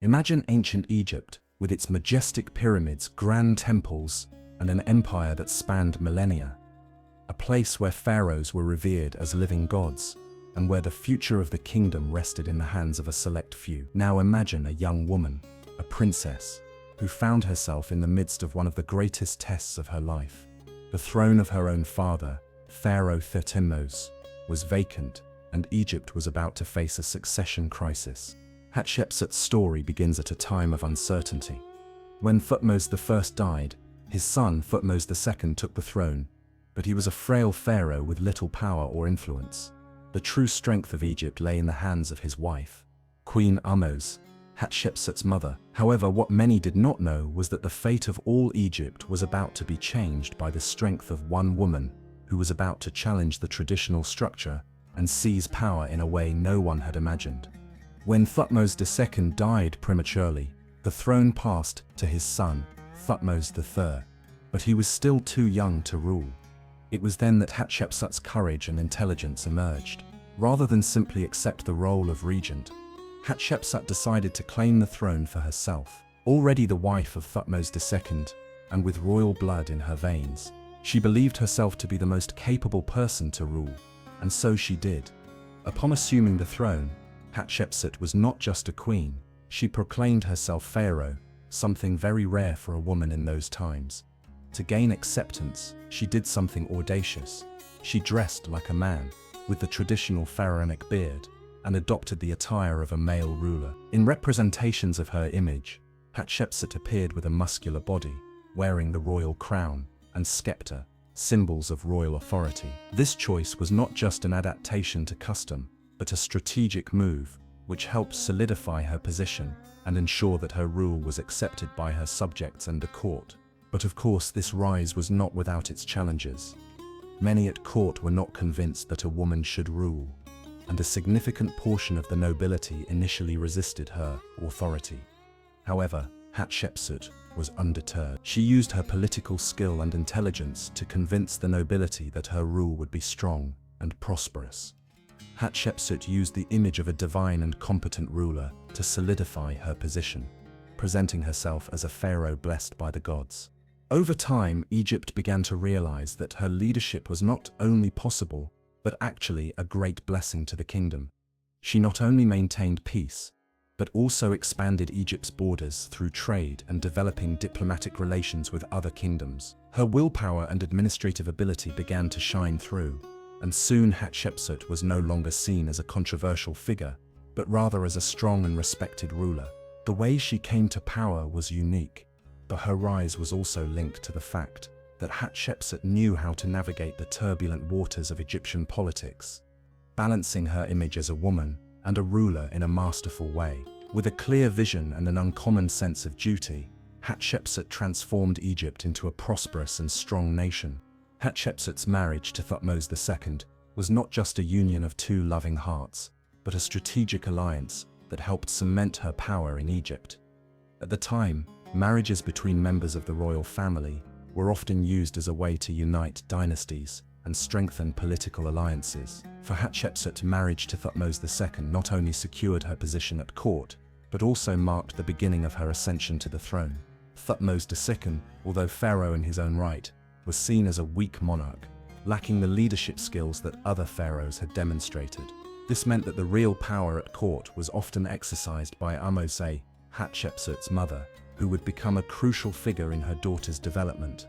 Imagine ancient Egypt with its majestic pyramids, grand temples, and an empire that spanned millennia. A place where pharaohs were revered as living gods, and where the future of the kingdom rested in the hands of a select few. Now imagine a young woman, a princess, who found herself in the midst of one of the greatest tests of her life. The throne of her own father, Pharaoh Thutmose, was vacant, and Egypt was about to face a succession crisis. Hatshepsut's story begins at a time of uncertainty. When Thutmose I died, his son Thutmose II took the throne, but he was a frail pharaoh with little power or influence. The true strength of Egypt lay in the hands of his wife, Queen Ahmose, Hatshepsut's mother. However, what many did not know was that the fate of all Egypt was about to be changed by the strength of one woman who was about to challenge the traditional structure and seize power in a way no one had imagined. When Thutmose II died prematurely, the throne passed to his son, Thutmose III, but he was still too young to rule. It was then that Hatshepsut's courage and intelligence emerged. Rather than simply accept the role of regent, Hatshepsut decided to claim the throne for herself. Already the wife of Thutmose II, and with royal blood in her veins, she believed herself to be the most capable person to rule, and so she did. Upon assuming the throne, Hatshepsut was not just a queen, she proclaimed herself pharaoh, something very rare for a woman in those times. To gain acceptance, she did something audacious. She dressed like a man, with the traditional pharaonic beard, and adopted the attire of a male ruler. In representations of her image, Hatshepsut appeared with a muscular body, wearing the royal crown and scepter, symbols of royal authority. This choice was not just an adaptation to custom, but a strategic move which helped solidify her position and ensure that her rule was accepted by her subjects and the court. But of course, this rise was not without its challenges. Many at court were not convinced that a woman should rule, and a significant portion of the nobility initially resisted her authority. However, Hatshepsut was undeterred. She used her political skill and intelligence to convince the nobility that her rule would be strong and prosperous. Hatshepsut used the image of a divine and competent ruler to solidify her position, presenting herself as a pharaoh blessed by the gods. Over time, Egypt began to realize that her leadership was not only possible, but actually a great blessing to the kingdom. She not only maintained peace, but also expanded Egypt's borders through trade and developing diplomatic relations with other kingdoms. Her willpower and administrative ability began to shine through, and soon Hatshepsut was no longer seen as a controversial figure, but rather as a strong and respected ruler. The way she came to power was unique, but her rise was also linked to the fact that Hatshepsut knew how to navigate the turbulent waters of Egyptian politics, balancing her image as a woman and a ruler in a masterful way. With a clear vision and an uncommon sense of duty, Hatshepsut transformed Egypt into a prosperous and strong nation. Hatshepsut's marriage to Thutmose II was not just a union of two loving hearts, but a strategic alliance that helped cement her power in Egypt. At the time, marriages between members of the royal family were often used as a way to unite dynasties and strengthen political alliances. For Hatshepsut, marriage to Thutmose II not only secured her position at court, but also marked the beginning of her ascension to the throne. Thutmose II, although pharaoh in his own right, was seen as a weak monarch, lacking the leadership skills that other pharaohs had demonstrated. This meant that the real power at court was often exercised by Ahmose, Hatshepsut's mother, who would become a crucial figure in her daughter's development.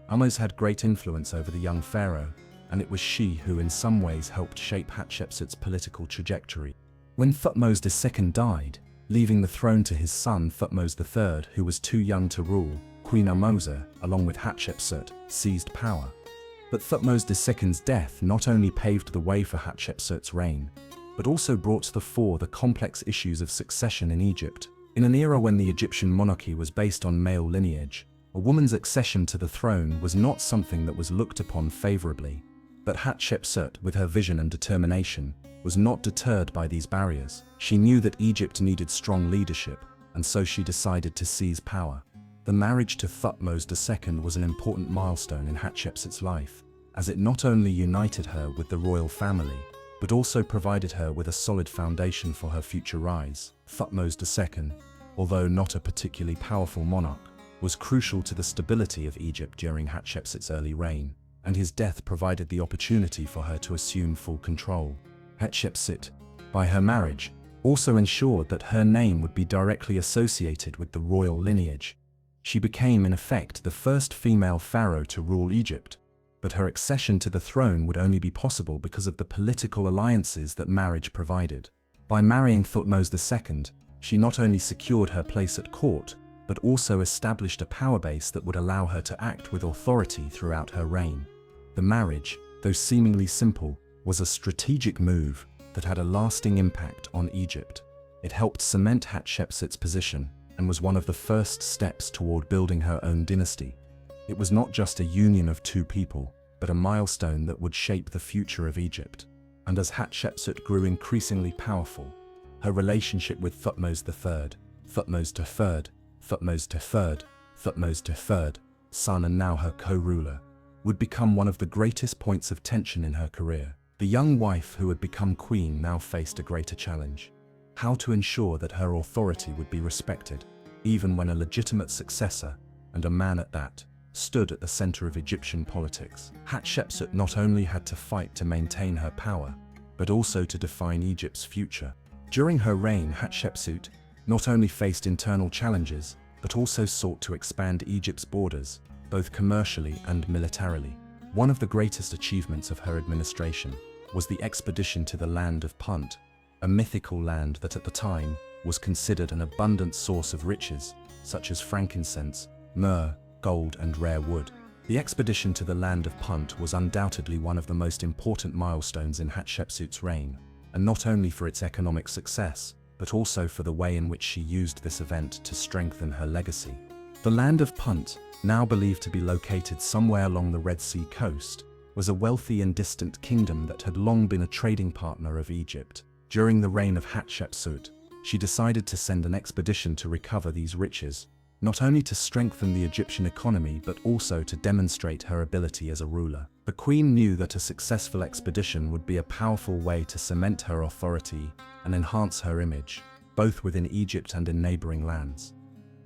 Ahmose had great influence over the young pharaoh, and it was she who in some ways helped shape Hatshepsut's political trajectory. When Thutmose II died, leaving the throne to his son Thutmose III, who was too young to rule, Queen Ahmose, along with Hatshepsut, seized power. But Thutmose II's death not only paved the way for Hatshepsut's reign, but also brought to the fore the complex issues of succession in Egypt. In an era when the Egyptian monarchy was based on male lineage, a woman's accession to the throne was not something that was looked upon favorably. But Hatshepsut, with her vision and determination, was not deterred by these barriers. She knew that Egypt needed strong leadership, and so she decided to seize power. The marriage to Thutmose II was an important milestone in Hatshepsut's life, as it not only united her with the royal family, but also provided her with a solid foundation for her future rise. Thutmose II, although not a particularly powerful monarch, was crucial to the stability of Egypt during Hatshepsut's early reign, and his death provided the opportunity for her to assume full control. Hatshepsut, by her marriage, also ensured that her name would be directly associated with the royal lineage. She became, in effect, the first female pharaoh to rule Egypt, but her accession to the throne would only be possible because of the political alliances that marriage provided. By marrying Thutmose II, she not only secured her place at court, but also established a power base that would allow her to act with authority throughout her reign. The marriage, though seemingly simple, was a strategic move that had a lasting impact on Egypt. It helped cement Hatshepsut's position and was one of the first steps toward building her own dynasty. It was not just a union of two people, but a milestone that would shape the future of Egypt. And as Hatshepsut grew increasingly powerful, her relationship with Thutmose III, Thutmose III, Thutmose III, Thutmose III, son and now her co-ruler, would become one of the greatest points of tension in her career. The young wife who had become queen now faced a greater challenge: how to ensure that her authority would be respected, even when a legitimate successor, and a man at that, stood at the center of Egyptian politics. Hatshepsut not only had to fight to maintain her power, but also to define Egypt's future. During her reign, Hatshepsut not only faced internal challenges, but also sought to expand Egypt's borders, both commercially and militarily. One of the greatest achievements of her administration was the expedition to the land of Punt, a mythical land that at the time was considered an abundant source of riches, such as frankincense, myrrh, gold, and rare wood. The expedition to the land of Punt was undoubtedly one of the most important milestones in Hatshepsut's reign, and not only for its economic success, but also for the way in which she used this event to strengthen her legacy. The land of Punt, now believed to be located somewhere along the Red Sea coast, was a wealthy and distant kingdom that had long been a trading partner of Egypt. During the reign of Hatshepsut, she decided to send an expedition to recover these riches, not only to strengthen the Egyptian economy but also to demonstrate her ability as a ruler. The queen knew that a successful expedition would be a powerful way to cement her authority and enhance her image, both within Egypt and in neighboring lands.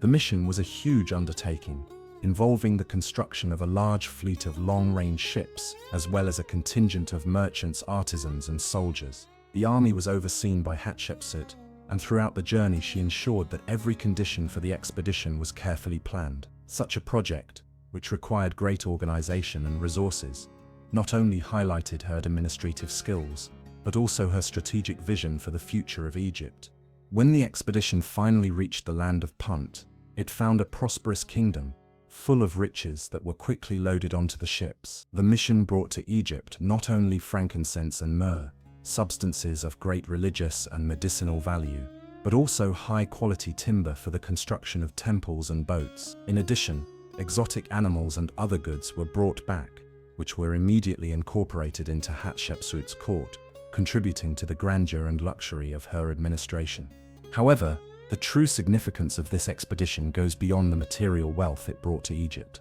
The mission was a huge undertaking, involving the construction of a large fleet of long-range ships, as well as a contingent of merchants, artisans, and soldiers. The army was overseen by Hatshepsut, and throughout the journey she ensured that every condition for the expedition was carefully planned. Such a project, which required great organization and resources, not only highlighted her administrative skills, but also her strategic vision for the future of Egypt. When the expedition finally reached the land of Punt, it found a prosperous kingdom, full of riches that were quickly loaded onto the ships. The mission brought to Egypt not only frankincense and myrrh, substances of great religious and medicinal value, but also high-quality timber for the construction of temples and boats. In addition, exotic animals and other goods were brought back, which were immediately incorporated into Hatshepsut's court, contributing to the grandeur and luxury of her administration. However, the true significance of this expedition goes beyond the material wealth it brought to Egypt.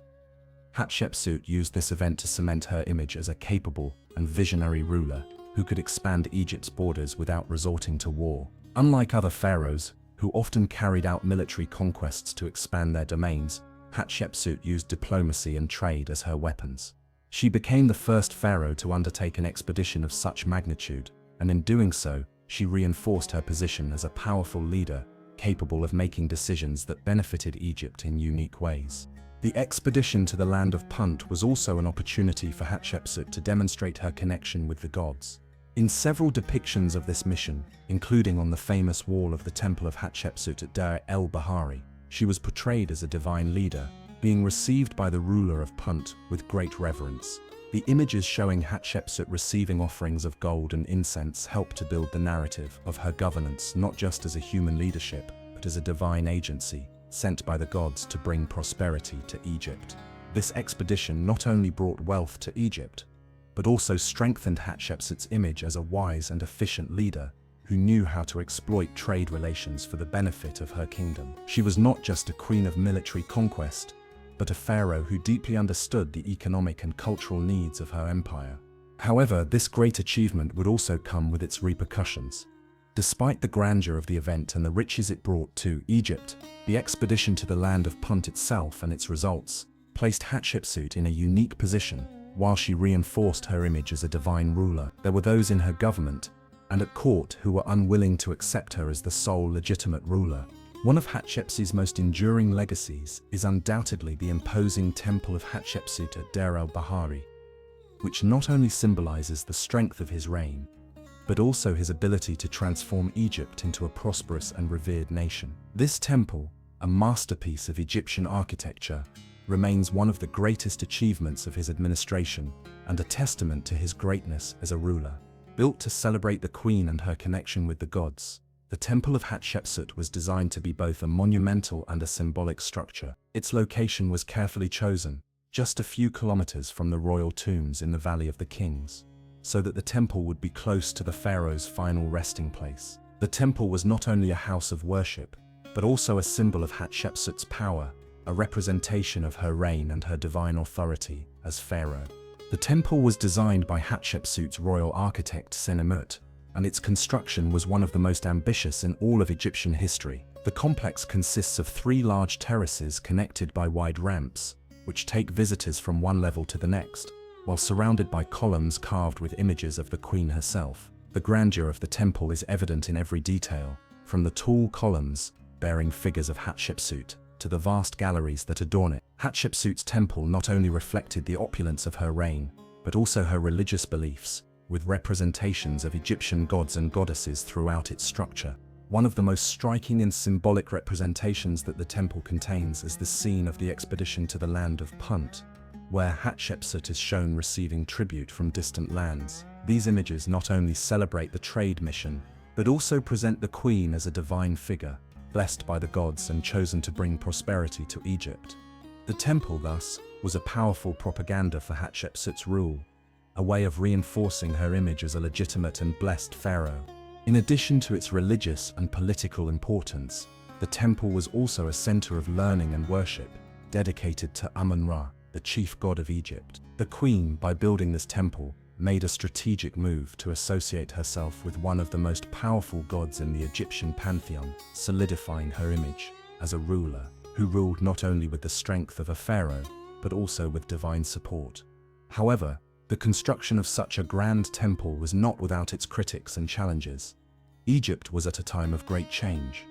Hatshepsut used this event to cement her image as a capable and visionary ruler who could expand Egypt's borders without resorting to war. Unlike other pharaohs, who often carried out military conquests to expand their domains, Hatshepsut used diplomacy and trade as her weapons. She became the first pharaoh to undertake an expedition of such magnitude, and in doing so, she reinforced her position as a powerful leader, capable of making decisions that benefited Egypt in unique ways. The expedition to the land of Punt was also an opportunity for Hatshepsut to demonstrate her connection with the gods. In several depictions of this mission, including on the famous wall of the Temple of Hatshepsut at Deir el-Bahari, she was portrayed as a divine leader, being received by the ruler of Punt with great reverence. The images showing Hatshepsut receiving offerings of gold and incense help to build the narrative of her governance not just as a human leadership, but as a divine agency sent by the gods to bring prosperity to Egypt. This expedition not only brought wealth to Egypt, but also strengthened Hatshepsut's image as a wise and efficient leader who knew how to exploit trade relations for the benefit of her kingdom. She was not just a queen of military conquest, but a pharaoh who deeply understood the economic and cultural needs of her empire. However, this great achievement would also come with its repercussions. Despite the grandeur of the event and the riches it brought to Egypt, the expedition to the land of Punt itself and its results placed Hatshepsut in a unique position. While she reinforced her image as a divine ruler, there were those in her government and at court who were unwilling to accept her as the sole legitimate ruler. One of Hatshepsut's most enduring legacies is undoubtedly the imposing Temple of Hatshepsut at Deir el-Bahari, which not only symbolizes the strength of his reign, but also his ability to transform Egypt into a prosperous and revered nation. This temple, a masterpiece of Egyptian architecture, remains one of the greatest achievements of his administration and a testament to his greatness as a ruler. Built to celebrate the queen and her connection with the gods, the Temple of Hatshepsut was designed to be both a monumental and a symbolic structure. Its location was carefully chosen, just a few kilometers from the royal tombs in the Valley of the Kings, so that the temple would be close to the pharaoh's final resting place. The temple was not only a house of worship, but also a symbol of Hatshepsut's power, a representation of her reign and her divine authority as pharaoh. The temple was designed by Hatshepsut's royal architect Senenmut, and its construction was one of the most ambitious in all of Egyptian history. The complex consists of 3 large terraces connected by wide ramps, which take visitors from one level to the next, while surrounded by columns carved with images of the queen herself. The grandeur of the temple is evident in every detail, from the tall columns bearing figures of Hatshepsut to the vast galleries that adorn it. Hatshepsut's temple not only reflected the opulence of her reign, but also her religious beliefs, with representations of Egyptian gods and goddesses throughout its structure. One of the most striking and symbolic representations that the temple contains is the scene of the expedition to the land of Punt, where Hatshepsut is shown receiving tribute from distant lands. These images not only celebrate the trade mission, but also present the queen as a divine figure, blessed by the gods and chosen to bring prosperity to Egypt. The temple, thus, was a powerful propaganda for Hatshepsut's rule, a way of reinforcing her image as a legitimate and blessed pharaoh. In addition to its religious and political importance, the temple was also a center of learning and worship, dedicated to Amun-Ra, the chief god of Egypt. The queen, by building this temple, made a strategic move to associate herself with one of the most powerful gods in the Egyptian pantheon, solidifying her image as a ruler who ruled not only with the strength of a pharaoh, but also with divine support. However, the construction of such a grand temple was not without its critics and challenges. Egypt was at a time of great change,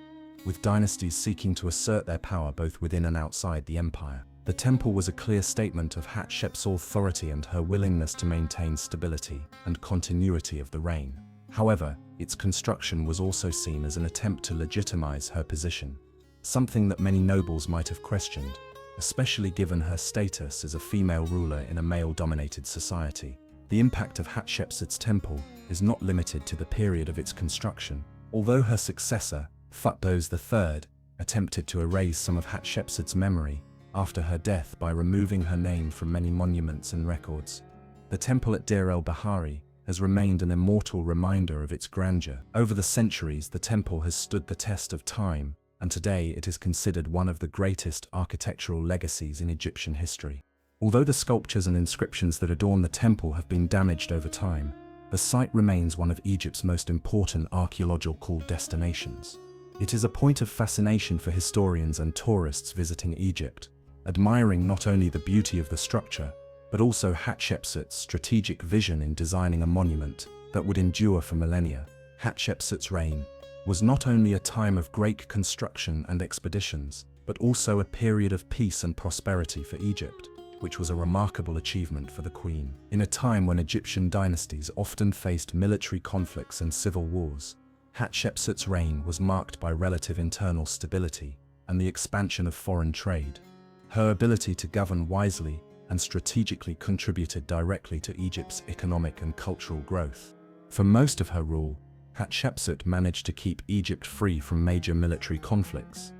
with dynasties seeking to assert their power both within and outside the empire. The temple was a clear statement of Hatshepsut's authority and her willingness to maintain stability and continuity of the reign. However, its construction was also seen as an attempt to legitimize her position, something that many nobles might have questioned, especially given her status as a female ruler in a male-dominated society. The impact of Hatshepsut's temple is not limited to the period of its construction. Although her successor, Thutmose III, attempted to erase some of Hatshepsut's memory after her death by removing her name from many monuments and records, the temple at Deir el-Bahari has remained an immortal reminder of its grandeur. Over the centuries, the temple has stood the test of time, and today it is considered one of the greatest architectural legacies in Egyptian history. Although the sculptures and inscriptions that adorn the temple have been damaged over time, the site remains one of Egypt's most important archaeological destinations. It is a point of fascination for historians and tourists visiting Egypt, admiring not only the beauty of the structure, but also Hatshepsut's strategic vision in designing a monument that would endure for millennia. Hatshepsut's reign was not only a time of great construction and expeditions, but also a period of peace and prosperity for Egypt, which was a remarkable achievement for the queen. In a time when Egyptian dynasties often faced military conflicts and civil wars, Hatshepsut's reign was marked by relative internal stability and the expansion of foreign trade. Her ability to govern wisely and strategically contributed directly to Egypt's economic and cultural growth. For most of her rule, Hatshepsut managed to keep Egypt free from major military conflicts.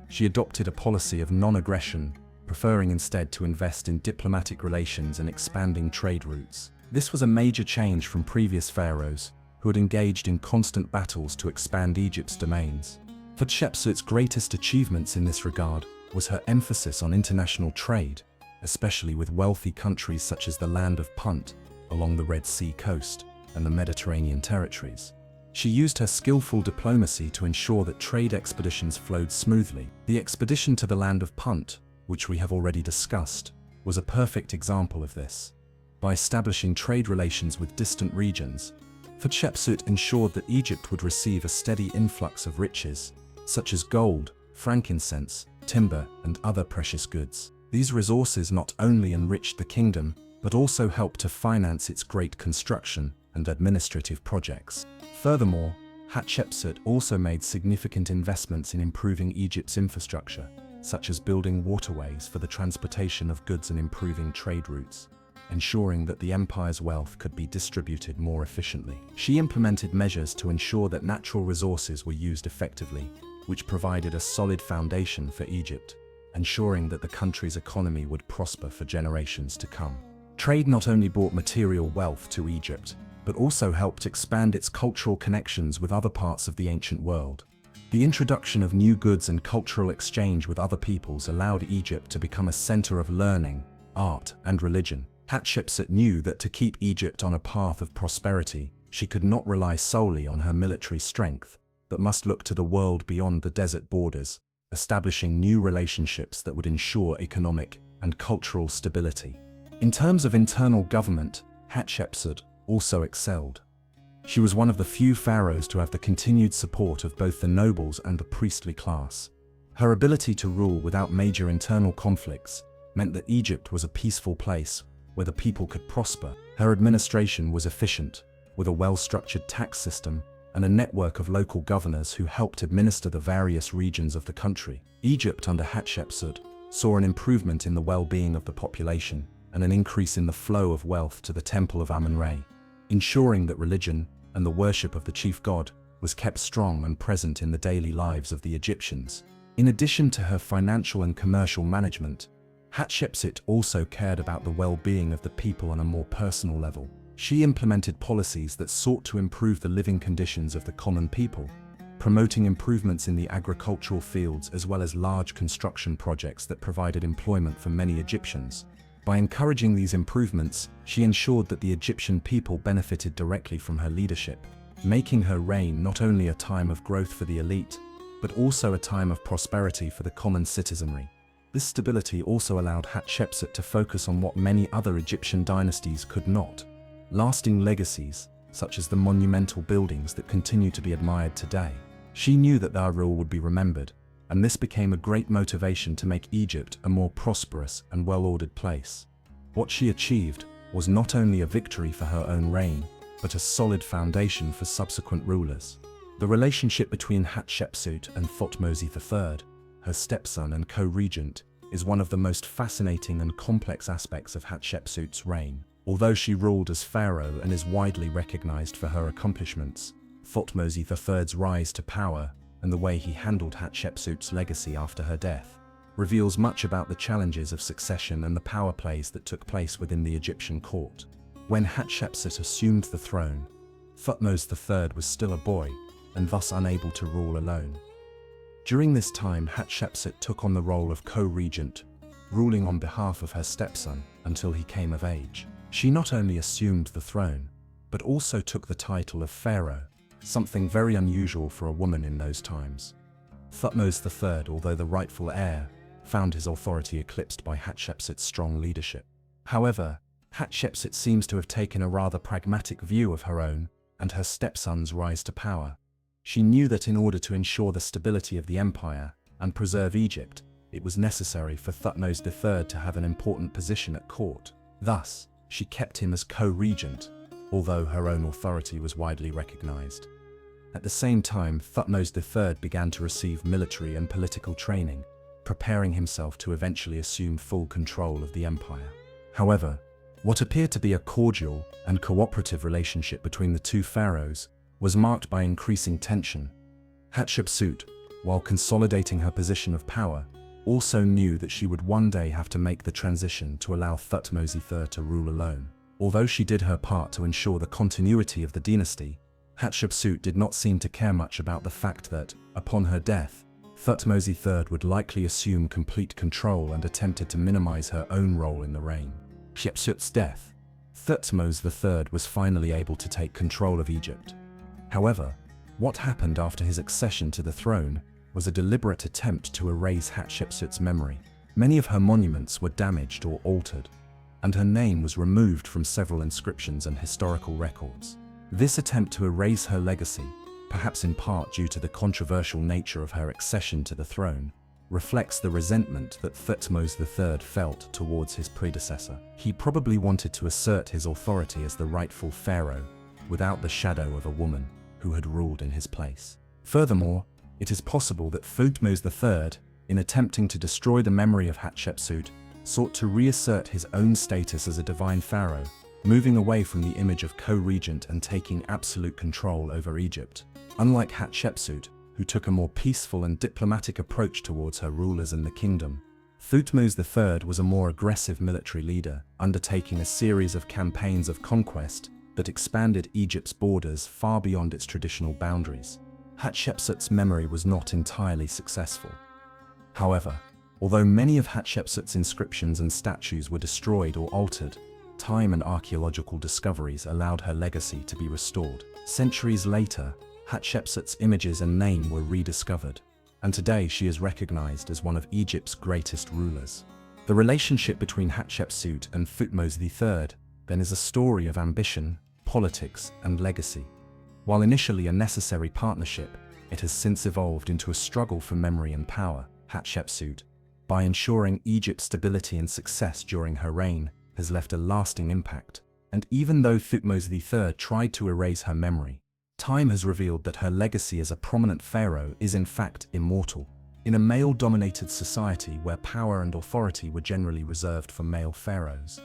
She adopted a policy of non-aggression, preferring instead to invest in diplomatic relations and expanding trade routes. This was a major change from previous pharaohs, who had engaged in constant battles to expand Egypt's domains. Hatshepsut's greatest achievements in this regard was her emphasis on international trade, especially with wealthy countries such as the land of Punt, along the Red Sea coast, and the Mediterranean territories. She used her skillful diplomacy to ensure that trade expeditions flowed smoothly. The expedition to the land of Punt, which we have already discussed, was a perfect example of this. By establishing trade relations with distant regions, Hatshepsut ensured that Egypt would receive a steady influx of riches, such as gold, frankincense, timber, and other precious goods. These resources not only enriched the kingdom, but also helped to finance its great construction and administrative projects. Furthermore, Hatshepsut also made significant investments in improving Egypt's infrastructure, such as building waterways for the transportation of goods and improving trade routes, ensuring that the empire's wealth could be distributed more efficiently. She implemented measures to ensure that natural resources were used effectively, which provided a solid foundation for Egypt, ensuring that the country's economy would prosper for generations to come. Trade not only brought material wealth to Egypt, but also helped expand its cultural connections with other parts of the ancient world. The introduction of new goods and cultural exchange with other peoples allowed Egypt to become a center of learning, art, and religion. Hatshepsut knew that to keep Egypt on a path of prosperity, she could not rely solely on her military strength, but must look to the world beyond the desert borders, establishing new relationships that would ensure economic and cultural stability. In terms of internal government, Hatshepsut also excelled. She was one of the few pharaohs to have the continued support of both the nobles and the priestly class. Her ability to rule without major internal conflicts meant that Egypt was a peaceful place where the people could prosper. Her administration was efficient, with a well-structured tax system and a network of local governors who helped administer the various regions of the country. Egypt under Hatshepsut saw an improvement in the well-being of the population and an increase in the flow of wealth to the temple of Amun-Re, ensuring that religion and the worship of the chief god was kept strong and present in the daily lives of the Egyptians. In addition to her financial and commercial management, Hatshepsut also cared about the well-being of the people on a more personal level. She implemented policies that sought to improve the living conditions of the common people, promoting improvements in the agricultural fields as well as large construction projects that provided employment for many Egyptians. By encouraging these improvements, she ensured that the Egyptian people benefited directly from her leadership, making her reign not only a time of growth for the elite, but also a time of prosperity for the common citizenry. This stability also allowed Hatshepsut to focus on what many other Egyptian dynasties could not: lasting legacies, such as the monumental buildings that continue to be admired today. She knew that their rule would be remembered, and this became a great motivation to make Egypt a more prosperous and well-ordered place. What she achieved was not only a victory for her own reign, but a solid foundation for subsequent rulers. The relationship between Hatshepsut and Thutmose III, her stepson and co-regent, is one of the most fascinating and complex aspects of Hatshepsut's reign. Although she ruled as pharaoh and is widely recognized for her accomplishments, Thutmose III's rise to power and the way he handled Hatshepsut's legacy after her death reveals much about the challenges of succession and the power plays that took place within the Egyptian court. When Hatshepsut assumed the throne, Thutmose III was still a boy and thus unable to rule alone. During this time, Hatshepsut took on the role of co-regent, ruling on behalf of her stepson until he came of age. She not only assumed the throne, but also took the title of pharaoh, something very unusual for a woman in those times. Thutmose III, although the rightful heir, found his authority eclipsed by Hatshepsut's strong leadership. However, Hatshepsut seems to have taken a rather pragmatic view of her own and her stepson's rise to power. She knew that in order to ensure the stability of the empire and preserve Egypt, it was necessary for Thutmose III to have an important position at court. Thus, she kept him as co-regent, although her own authority was widely recognized. At the same time, Thutmose III began to receive military and political training, preparing himself to eventually assume full control of the empire. However, what appeared to be a cordial and cooperative relationship between the two pharaohs was marked by increasing tension. Hatshepsut, while consolidating her position of power, also knew that she would one day have to make the transition to allow Thutmose III to rule alone. Although she did her part to ensure the continuity of the dynasty, Hatshepsut did not seem to care much about the fact that, upon her death, Thutmose III would likely assume complete control and attempted to minimize her own role in the reign. Hatshepsut's death, Thutmose III was finally able to take control of Egypt. However, What happened after his accession to the throne was a deliberate attempt to erase Hatshepsut's memory. Many of her monuments were damaged or altered, and her name was removed from several inscriptions and historical records. This attempt to erase her legacy, perhaps in part due to the controversial nature of her accession to the throne, reflects the resentment that Thutmose III felt towards his predecessor. He probably wanted to assert his authority as the rightful pharaoh, without the shadow of a woman who had ruled in his place. Furthermore, it is possible that Thutmose III, in attempting to destroy the memory of Hatshepsut, sought to reassert his own status as a divine pharaoh, moving away from the image of co-regent and taking absolute control over Egypt. Unlike Hatshepsut, who took a more peaceful and diplomatic approach towards her rulers in the kingdom, Thutmose III was a more aggressive military leader, undertaking a series of campaigns of conquest that expanded Egypt's borders far beyond its traditional boundaries. Hatshepsut's memory was not entirely successful. However, although many of Hatshepsut's inscriptions and statues were destroyed or altered, time and archaeological discoveries allowed her legacy to be restored. Centuries later, Hatshepsut's images and name were rediscovered, and today she is recognized as one of Egypt's greatest rulers. The relationship between Hatshepsut and Thutmose III then is a story of ambition, politics, and legacy. While initially a necessary partnership, it has since evolved into a struggle for memory and power. Hatshepsut, by ensuring Egypt's stability and success during her reign, has left a lasting impact, and even though Thutmose III tried to erase her memory, time has revealed that her legacy as a prominent pharaoh is in fact immortal. In a male-dominated society where power and authority were generally reserved for male pharaohs,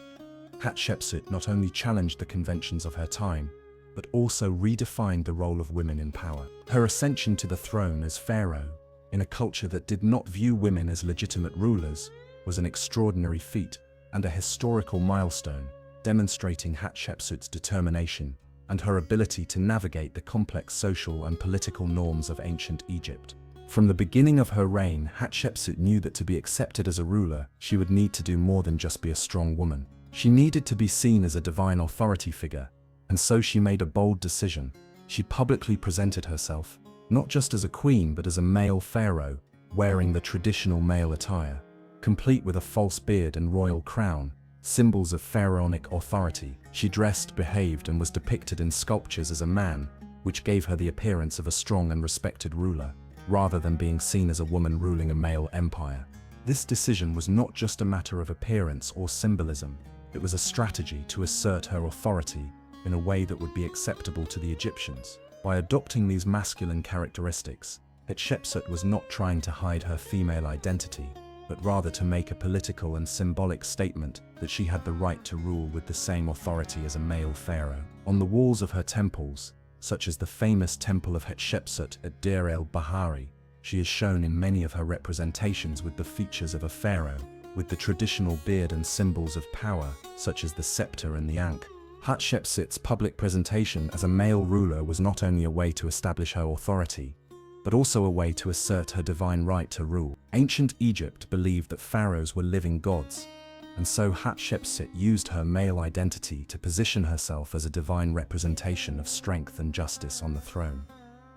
Hatshepsut not only challenged the conventions of her time, but also redefined the role of women in power. Her ascension to the throne as pharaoh, in a culture that did not view women as legitimate rulers, was an extraordinary feat and a historical milestone, demonstrating Hatshepsut's determination and her ability to navigate the complex social and political norms of ancient Egypt. From the beginning of her reign, Hatshepsut knew that to be accepted as a ruler, she would need to do more than just be a strong woman. She needed to be seen as a divine authority figure, and so she made a bold decision. She publicly presented herself, not just as a queen but as a male pharaoh, wearing the traditional male attire, complete with a false beard and royal crown, symbols of pharaonic authority. She dressed, behaved, and was depicted in sculptures as a man, which gave her the appearance of a strong and respected ruler, rather than being seen as a woman ruling a male empire. This decision was not just a matter of appearance or symbolism, it was a strategy to assert her authority in a way that would be acceptable to the Egyptians. By adopting these masculine characteristics, Hatshepsut was not trying to hide her female identity, but rather to make a political and symbolic statement that she had the right to rule with the same authority as a male pharaoh. On the walls of her temples, such as the famous Temple of Hatshepsut at Deir el-Bahari, she is shown in many of her representations with the features of a pharaoh, with the traditional beard and symbols of power, such as the scepter and the ankh. Hatshepsut's public presentation as a male ruler was not only a way to establish her authority, but also a way to assert her divine right to rule. Ancient Egypt believed that pharaohs were living gods, and so Hatshepsut used her male identity to position herself as a divine representation of strength and justice on the throne.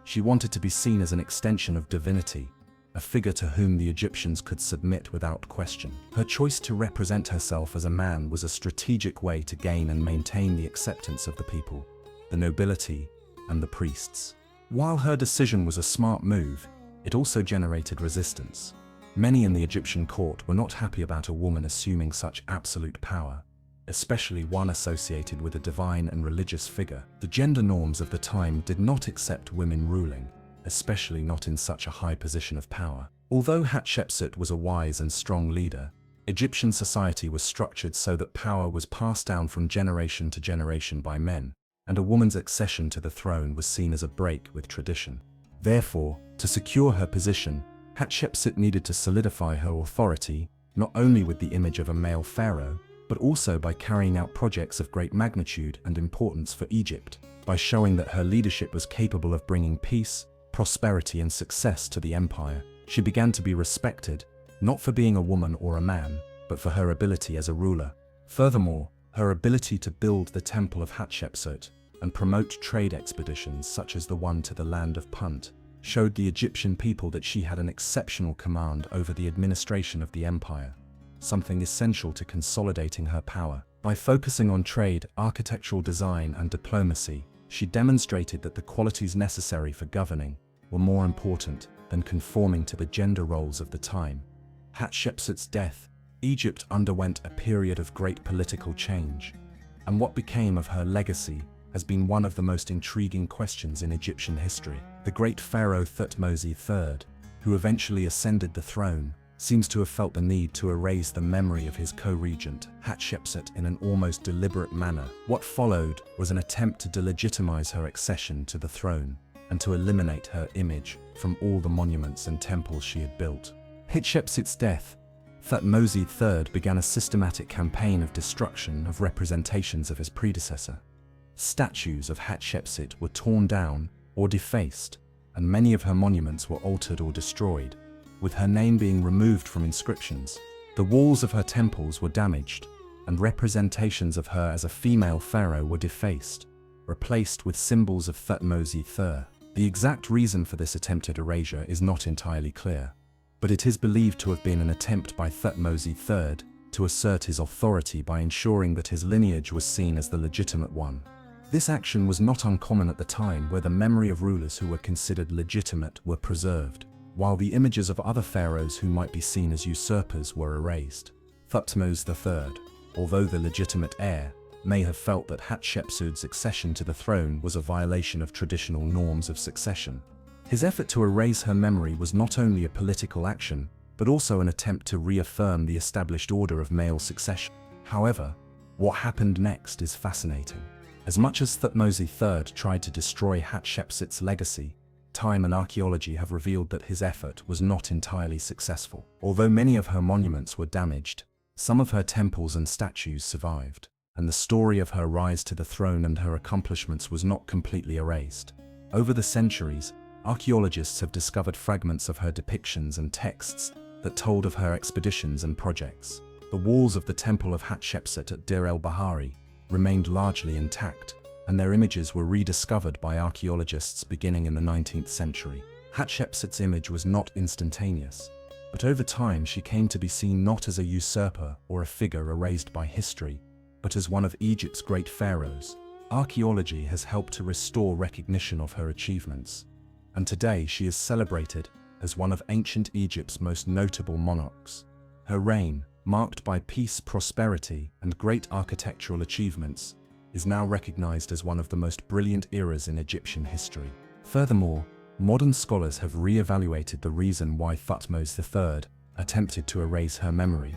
She wanted to be seen as an extension of divinity, a figure to whom the Egyptians could submit without question. Her choice to represent herself as a man was a strategic way to gain and maintain the acceptance of the people, the nobility, and the priests. While her decision was a smart move, it also generated resistance. Many in the Egyptian court were not happy about a woman assuming such absolute power, especially one associated with a divine and religious figure. The gender norms of the time did not accept women ruling, especially not in such a high position of power. Although Hatshepsut was a wise and strong leader, Egyptian society was structured so that power was passed down from generation to generation by men, and a woman's accession to the throne was seen as a break with tradition. Therefore, to secure her position, Hatshepsut needed to solidify her authority, not only with the image of a male pharaoh, but also by carrying out projects of great magnitude and importance for Egypt, by showing that her leadership was capable of bringing peace, prosperity, and success to the empire. She began to be respected, not for being a woman or a man, but for her ability as a ruler. Furthermore, her ability to build the Temple of Hatshepsut, and promote trade expeditions such as the one to the land of Punt, showed the Egyptian people that she had an exceptional command over the administration of the empire, something essential to consolidating her power. By focusing on trade, architectural design, and diplomacy, she demonstrated that the qualities necessary for governing were more important than conforming to the gender roles of the time. Hatshepsut's death, Egypt underwent a period of great political change, and what became of her legacy has been one of the most intriguing questions in Egyptian history. The great Pharaoh Thutmose III, who eventually ascended the throne, seems to have felt the need to erase the memory of his co-regent, Hatshepsut, in an almost deliberate manner. What followed was an attempt to delegitimize her accession to the throne and to eliminate her image from all the monuments and temples she had built. Hatshepsut's death, Thutmose III began a systematic campaign of destruction of representations of his predecessor. Statues of Hatshepsut were torn down or defaced, and many of her monuments were altered or destroyed, with her name being removed from inscriptions. The walls of her temples were damaged, and representations of her as a female pharaoh were defaced, replaced with symbols of Thutmose III. The exact reason for this attempted erasure is not entirely clear, but it is believed to have been an attempt by Thutmose III to assert his authority by ensuring that his lineage was seen as the legitimate one. This action was not uncommon at the time, where the memory of rulers who were considered legitimate were preserved, while the images of other pharaohs who might be seen as usurpers were erased. Thutmose III, although the legitimate heir, may have felt that Hatshepsut's accession to the throne was a violation of traditional norms of succession. His effort to erase her memory was not only a political action, but also an attempt to reaffirm the established order of male succession. However, what happened next is fascinating. As much as Thutmose III tried to destroy Hatshepsut's legacy, time and archaeology have revealed that his effort was not entirely successful. Although many of her monuments were damaged, some of her temples and statues survived, and the story of her rise to the throne and her accomplishments was not completely erased. Over the centuries, archaeologists have discovered fragments of her depictions and texts that told of her expeditions and projects. The walls of the Temple of Hatshepsut at Deir el-Bahari remained largely intact, and their images were rediscovered by archaeologists beginning in the 19th century. Hatshepsut's image was not instantaneous, but over time she came to be seen not as a usurper or a figure erased by history, but as one of Egypt's great pharaohs. Archaeology has helped to restore recognition of her achievements, and today she is celebrated as one of ancient Egypt's most notable monarchs. Her reign, marked by peace, prosperity, and great architectural achievements, is now recognized as one of the most brilliant eras in Egyptian history. Furthermore, modern scholars have re-evaluated the reason why Thutmose III attempted to erase her memory.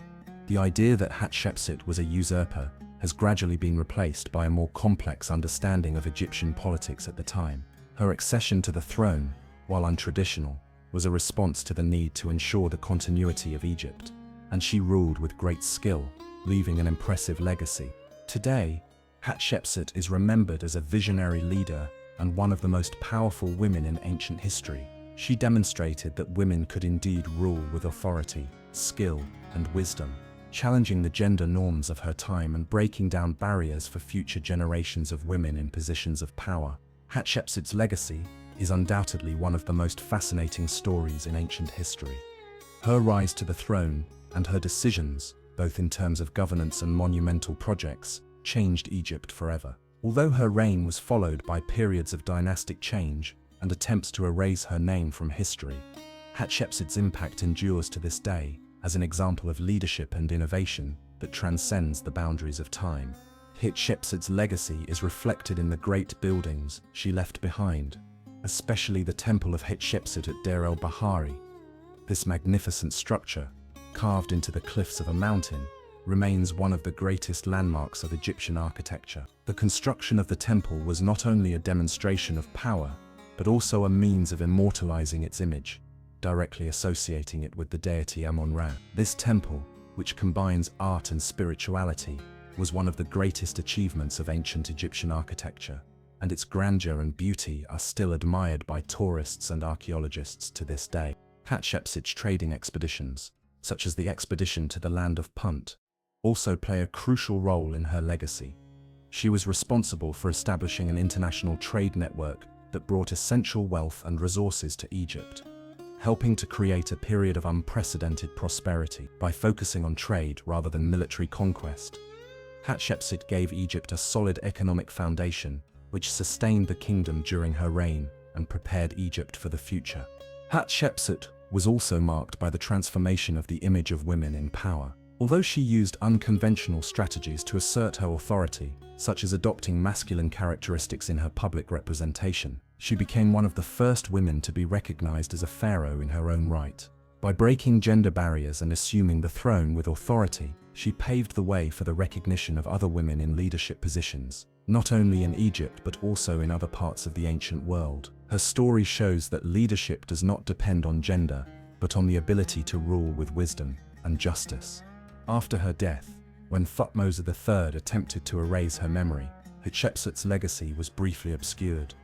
The idea that Hatshepsut was a usurper has gradually been replaced by a more complex understanding of Egyptian politics at the time. Her accession to the throne, while untraditional, was a response to the need to ensure the continuity of Egypt, and she ruled with great skill, leaving an impressive legacy. Today, Hatshepsut is remembered as a visionary leader and one of the most powerful women in ancient history. She demonstrated that women could indeed rule with authority, skill, and wisdom, challenging the gender norms of her time and breaking down barriers for future generations of women in positions of power. Hatshepsut's legacy is undoubtedly one of the most fascinating stories in ancient history. Her rise to the throne and her decisions, both in terms of governance and monumental projects, changed Egypt forever. Although her reign was followed by periods of dynastic change and attempts to erase her name from history, Hatshepsut's impact endures to this day as an example of leadership and innovation that transcends the boundaries of time. Hatshepsut's legacy is reflected in the great buildings she left behind, especially the Temple of Hatshepsut at Deir el-Bahari. This magnificent structure, carved into the cliffs of a mountain, remains one of the greatest landmarks of Egyptian architecture. The construction of the temple was not only a demonstration of power, but also a means of immortalizing its image, directly associating it with the deity Amun-Ra. This temple, which combines art and spirituality, was one of the greatest achievements of ancient Egyptian architecture, and its grandeur and beauty are still admired by tourists and archaeologists to this day. Hatshepsut's trading expeditions, such as the expedition to the land of Punt, also play a crucial role in her legacy. She was responsible for establishing an international trade network that brought essential wealth and resources to Egypt, helping to create a period of unprecedented prosperity by focusing on trade rather than military conquest. Hatshepsut gave Egypt a solid economic foundation, which sustained the kingdom during her reign and prepared Egypt for the future. Hatshepsut was also marked by the transformation of the image of women in power. Although she used unconventional strategies to assert her authority, such as adopting masculine characteristics in her public representation, she became one of the first women to be recognized as a pharaoh in her own right. By breaking gender barriers and assuming the throne with authority, she paved the way for the recognition of other women in leadership positions, not only in Egypt but also in other parts of the ancient world. Her story shows that leadership does not depend on gender, but on the ability to rule with wisdom and justice. After her death, when Thutmose III attempted to erase her memory, Hatshepsut's legacy was briefly obscured.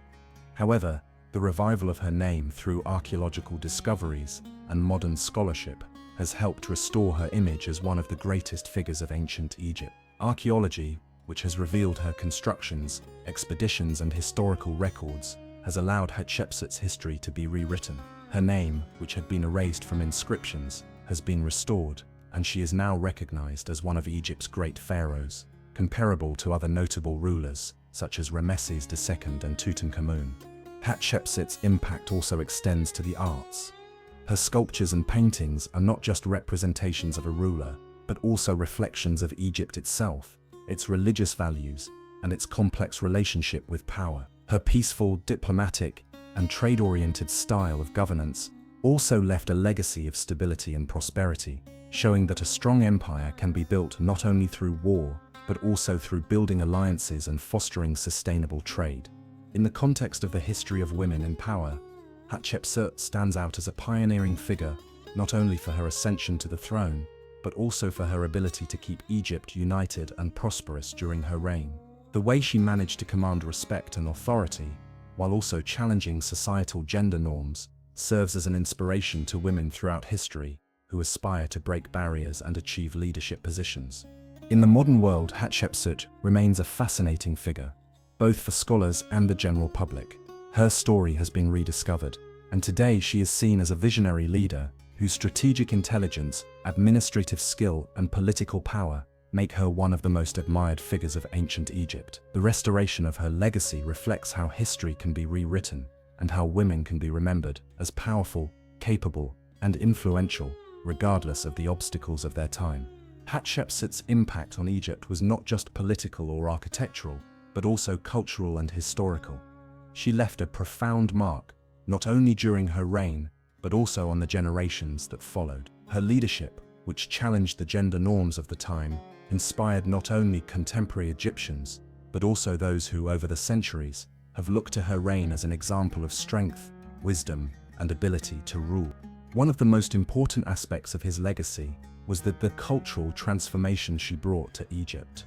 However, the revival of her name through archaeological discoveries and modern scholarship has helped restore her image as one of the greatest figures of ancient Egypt. Archaeology, which has revealed her constructions, expeditions, and historical records, has allowed Hatshepsut's history to be rewritten. Her name, which had been erased from inscriptions, has been restored, and she is now recognized as one of Egypt's great pharaohs, comparable to other notable rulers such as Ramesses II and Tutankhamun. Hatshepsut's impact also extends to the arts. Her sculptures and paintings are not just representations of a ruler, but also reflections of Egypt itself, its religious values, and its complex relationship with power. Her peaceful, diplomatic, and trade-oriented style of governance also left a legacy of stability and prosperity, showing that a strong empire can be built not only through war, but also through building alliances and fostering sustainable trade. In the context of the history of women in power, Hatshepsut stands out as a pioneering figure, not only for her ascension to the throne, but also for her ability to keep Egypt united and prosperous during her reign. The way she managed to command respect and authority, while also challenging societal gender norms, serves as an inspiration to women throughout history who aspire to break barriers and achieve leadership positions. In the modern world, Hatshepsut remains a fascinating figure, both for scholars and the general public. Her story has been rediscovered, and today she is seen as a visionary leader whose strategic intelligence, administrative skill, and political power make her one of the most admired figures of ancient Egypt. The restoration of her legacy reflects how history can be rewritten and how women can be remembered as powerful, capable, and influential, regardless of the obstacles of their time. Hatshepsut's impact on Egypt was not just political or architectural, but also cultural and historical. She left a profound mark, not only during her reign, but also on the generations that followed. Her leadership, which challenged the gender norms of the time, inspired not only contemporary Egyptians, but also those who, over the centuries, have looked to her reign as an example of strength, wisdom, and ability to rule. One of the most important aspects of his legacy was the cultural transformation she brought to Egypt.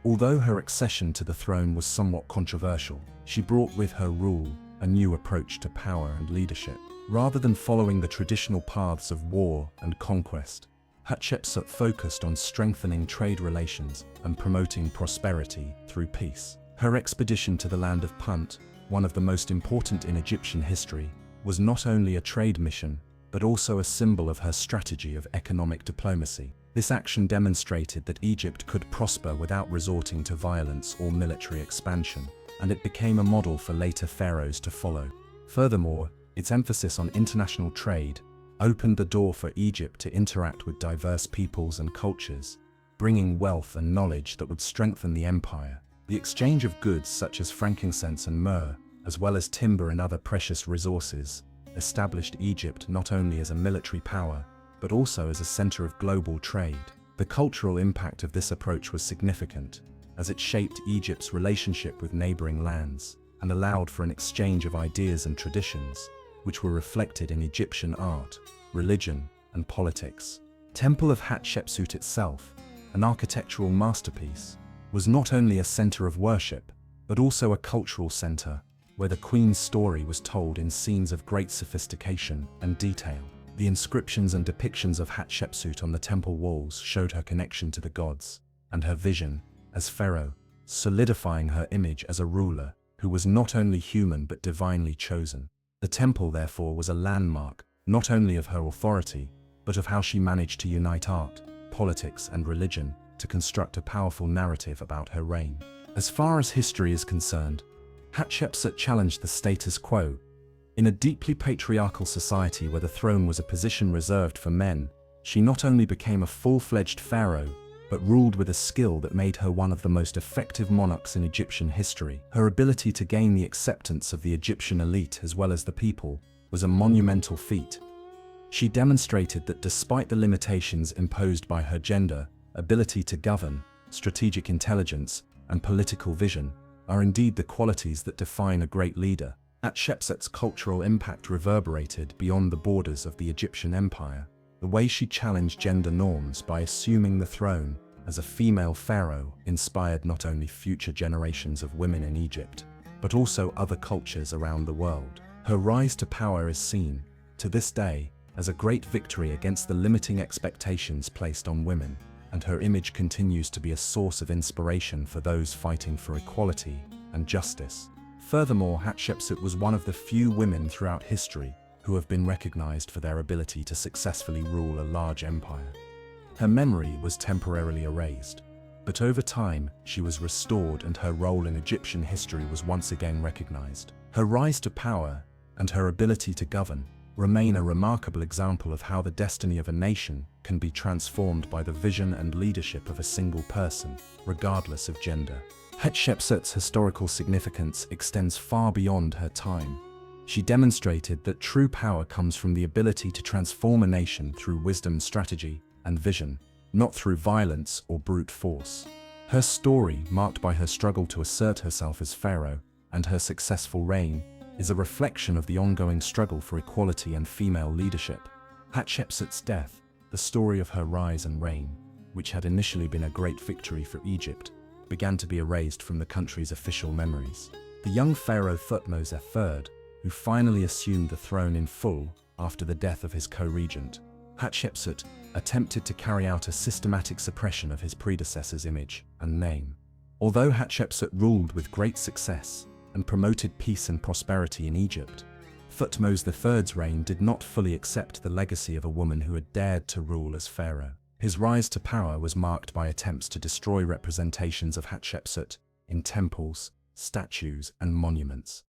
Although her accession to the throne was somewhat controversial, she brought with her rule a new approach to power and leadership. Rather than following the traditional paths of war and conquest, Hatshepsut focused on strengthening trade relations and promoting prosperity through peace. Her expedition to the land of Punt, one of the most important in Egyptian history, was not only a trade mission, but also a symbol of her strategy of economic diplomacy. This action demonstrated that Egypt could prosper without resorting to violence or military expansion, and it became a model for later pharaohs to follow. Furthermore, its emphasis on international trade opened the door for Egypt to interact with diverse peoples and cultures, bringing wealth and knowledge that would strengthen the empire. The exchange of goods such as frankincense and myrrh, as well as timber and other precious resources, established Egypt not only as a military power, but also as a center of global trade. The cultural impact of this approach was significant, as it shaped Egypt's relationship with neighboring lands and allowed for an exchange of ideas and traditions, which were reflected in Egyptian art, religion, and politics. Temple of Hatshepsut itself, an architectural masterpiece, was not only a center of worship, but also a cultural center, where the queen's story was told in scenes of great sophistication and detail. The inscriptions and depictions of Hatshepsut on the temple walls showed her connection to the gods, and her vision, as pharaoh, solidifying her image as a ruler who was not only human but divinely chosen. The temple, therefore, was a landmark not only of her authority, but of how she managed to unite art, politics, and religion to construct a powerful narrative about her reign. As far as history is concerned, Hatshepsut challenged the status quo. In a deeply patriarchal society where the throne was a position reserved for men, she not only became a full-fledged pharaoh, but ruled with a skill that made her one of the most effective monarchs in Egyptian history. Her ability to gain the acceptance of the Egyptian elite as well as the people was a monumental feat. She demonstrated that despite the limitations imposed by her gender, ability to govern, strategic intelligence, and political vision are indeed the qualities that define a great leader. Hatshepsut's cultural impact reverberated beyond the borders of the Egyptian empire. The way she challenged gender norms by assuming the throne as a female pharaoh inspired not only future generations of women in Egypt, but also other cultures around the world. Her rise to power is seen, to this day, as a great victory against the limiting expectations placed on women, and her image continues to be a source of inspiration for those fighting for equality and justice. Furthermore, Hatshepsut was one of the few women throughout history who have been recognized for their ability to successfully rule a large empire. Her memory was temporarily erased, but over time she was restored and her role in Egyptian history was once again recognized. Her rise to power and her ability to govern remain a remarkable example of how the destiny of a nation can be transformed by the vision and leadership of a single person, regardless of gender. Hatshepsut's historical significance extends far beyond her time. She demonstrated that true power comes from the ability to transform a nation through wisdom, strategy, and vision, not through violence or brute force. Her story, marked by her struggle to assert herself as pharaoh and her successful reign, is a reflection of the ongoing struggle for equality and female leadership. Hatshepsut's death, the story of her rise and reign, which had initially been a great victory for Egypt, began to be erased from the country's official memories. The young pharaoh Thutmose III, who finally assumed the throne in full after the death of his co-regent, Hatshepsut, attempted to carry out a systematic suppression of his predecessor's image and name. Although Hatshepsut ruled with great success and promoted peace and prosperity in Egypt, Thutmose III's reign did not fully accept the legacy of a woman who had dared to rule as pharaoh. His rise to power was marked by attempts to destroy representations of Hatshepsut in temples, statues, and monuments.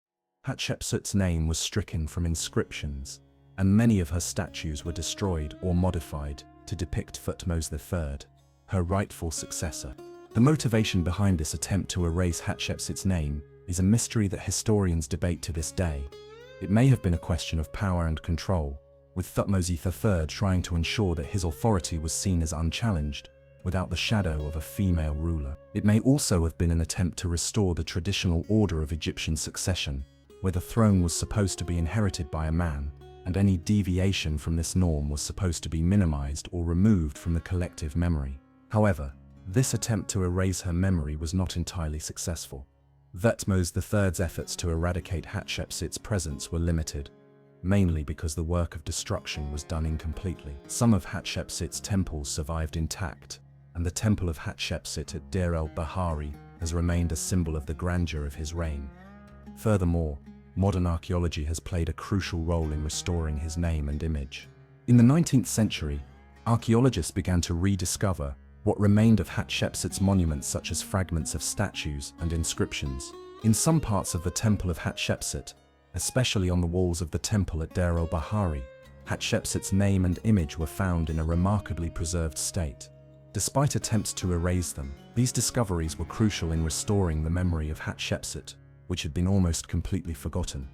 Hatshepsut's name was stricken from inscriptions, and many of her statues were destroyed or modified to depict Thutmose III, her rightful successor. The motivation behind this attempt to erase Hatshepsut's name is a mystery that historians debate to this day. It may have been a question of power and control, with Thutmose III trying to ensure that his authority was seen as unchallenged, without the shadow of a female ruler. It may also have been an attempt to restore the traditional order of Egyptian succession, where the throne was supposed to be inherited by a man, and any deviation from this norm was supposed to be minimized or removed from the collective memory. However, this attempt to erase her memory was not entirely successful. Thutmose III's efforts to eradicate Hatshepsut's presence were limited, mainly because the work of destruction was done incompletely. Some of Hatshepsut's temples survived intact, and the temple of Hatshepsut at Deir el-Bahari has remained a symbol of the grandeur of his reign. Furthermore, modern archaeology has played a crucial role in restoring his name and image. In the 19th century, archaeologists began to rediscover what remained of Hatshepsut's monuments, such as fragments of statues and inscriptions. In some parts of the Temple of Hatshepsut, especially on the walls of the temple at Deir el-Bahari, Hatshepsut's name and image were found in a remarkably preserved state. Despite attempts to erase them, these discoveries were crucial in restoring the memory of Hatshepsut, which had been almost completely forgotten.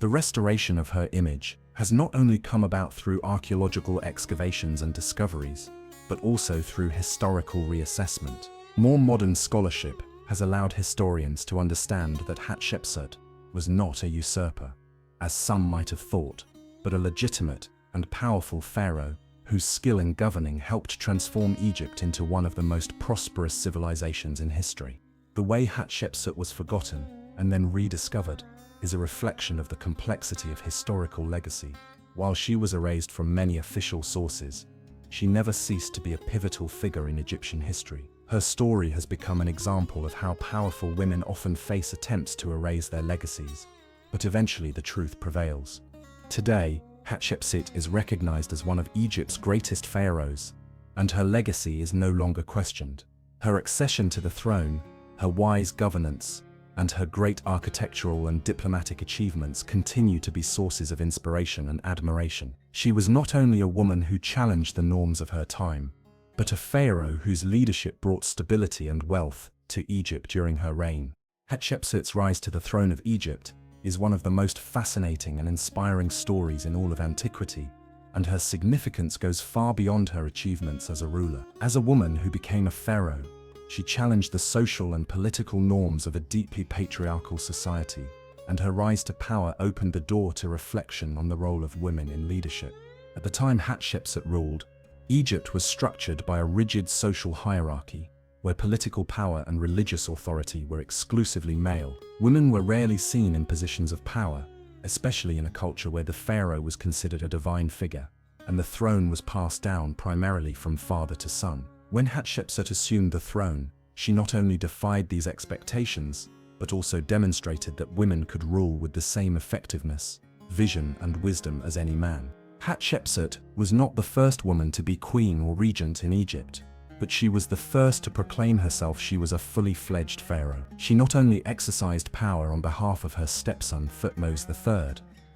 The restoration of her image has not only come about through archaeological excavations and discoveries, but also through historical reassessment. More modern scholarship has allowed historians to understand that Hatshepsut was not a usurper, as some might have thought, but a legitimate and powerful pharaoh whose skill in governing helped transform Egypt into one of the most prosperous civilizations in history. The way Hatshepsut was forgotten and then rediscovered is a reflection of the complexity of historical legacy. While she was erased from many official sources, she never ceased to be a pivotal figure in Egyptian history. Her story has become an example of how powerful women often face attempts to erase their legacies, but eventually the truth prevails. Today, Hatshepsut is recognized as one of Egypt's greatest pharaohs, and her legacy is no longer questioned. Her accession to the throne, her wise governance, and her great architectural and diplomatic achievements continue to be sources of inspiration and admiration. She was not only a woman who challenged the norms of her time, but a pharaoh whose leadership brought stability and wealth to Egypt during her reign. Hatshepsut's rise to the throne of Egypt is one of the most fascinating and inspiring stories in all of antiquity, and her significance goes far beyond her achievements as a ruler. As a woman who became a pharaoh, she challenged the social and political norms of a deeply patriarchal society, and her rise to power opened the door to reflection on the role of women in leadership. At the time Hatshepsut ruled, Egypt was structured by a rigid social hierarchy, where political power and religious authority were exclusively male. Women were rarely seen in positions of power, especially in a culture where the pharaoh was considered a divine figure, and the throne was passed down primarily from father to son. When Hatshepsut assumed the throne, she not only defied these expectations, but also demonstrated that women could rule with the same effectiveness, vision, and wisdom as any man. Hatshepsut was not the first woman to be queen or regent in Egypt, but she was the first to proclaim herself she was a fully fledged pharaoh. She not only exercised power on behalf of her stepson Thutmose III,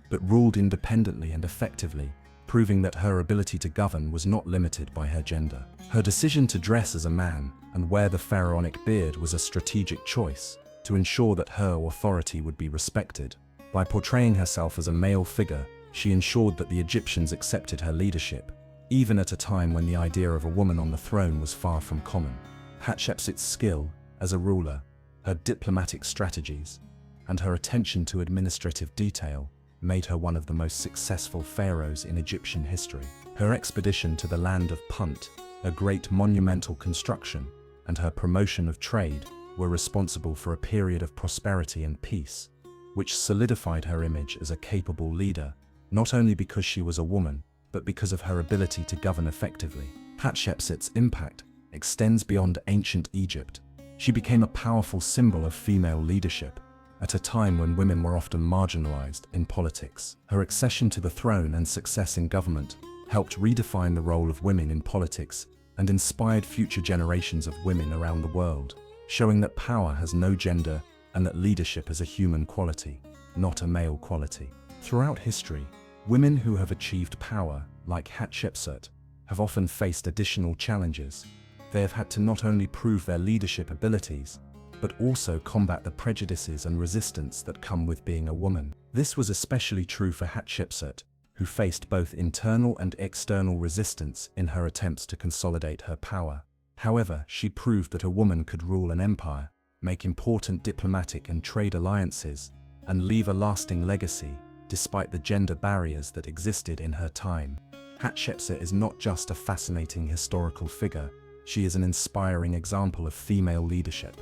but ruled independently and effectively, proving that her ability to govern was not limited by her gender. Her decision to dress as a man and wear the pharaonic beard was a strategic choice to ensure that her authority would be respected. By portraying herself as a male figure, she ensured that the Egyptians accepted her leadership, even at a time when the idea of a woman on the throne was far from common. Hatshepsut's skill as a ruler, her diplomatic strategies, and her attention to administrative detail made her one of the most successful pharaohs in Egyptian history. Her expedition to the land of Punt, a great monumental construction, and her promotion of trade were responsible for a period of prosperity and peace, which solidified her image as a capable leader, not only because she was a woman, but because of her ability to govern effectively. Hatshepsut's impact extends beyond ancient Egypt. She became a powerful symbol of female leadership, at a time when women were often marginalized in politics. Her accession to the throne and success in government helped redefine the role of women in politics and inspired future generations of women around the world, showing that power has no gender and that leadership is a human quality, not a male quality. Throughout history, women who have achieved power, like Hatshepsut, have often faced additional challenges. They have had to not only prove their leadership abilities, but also combat the prejudices and resistance that come with being a woman. This was especially true for Hatshepsut, who faced both internal and external resistance in her attempts to consolidate her power. However, she proved that a woman could rule an empire, make important diplomatic and trade alliances, and leave a lasting legacy, despite the gender barriers that existed in her time. Hatshepsut is not just a fascinating historical figure, she is an inspiring example of female leadership.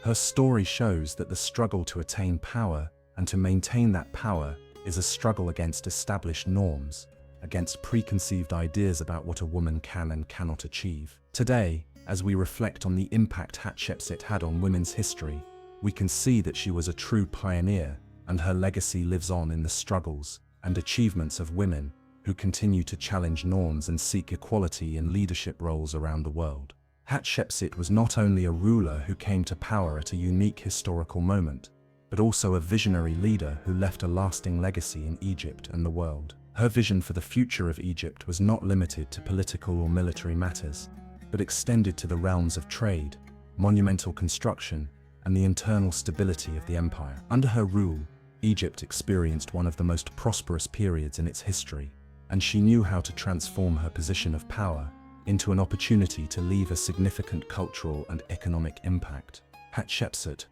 Her story shows that the struggle to attain power and to maintain that power is a struggle against established norms, against preconceived ideas about what a woman can and cannot achieve. Today, as we reflect on the impact Hatshepsut had on women's history, we can see that she was a true pioneer, and her legacy lives on in the struggles and achievements of women who continue to challenge norms and seek equality in leadership roles around the world. Hatshepsut was not only a ruler who came to power at a unique historical moment, but also a visionary leader who left a lasting legacy in Egypt and the world. Her vision for the future of Egypt was not limited to political or military matters, but extended to the realms of trade, monumental construction, and the internal stability of the empire. Under her rule, Egypt experienced one of the most prosperous periods in its history, and she knew how to transform her position of power into an opportunity to leave a significant cultural and economic impact. Hatshepsut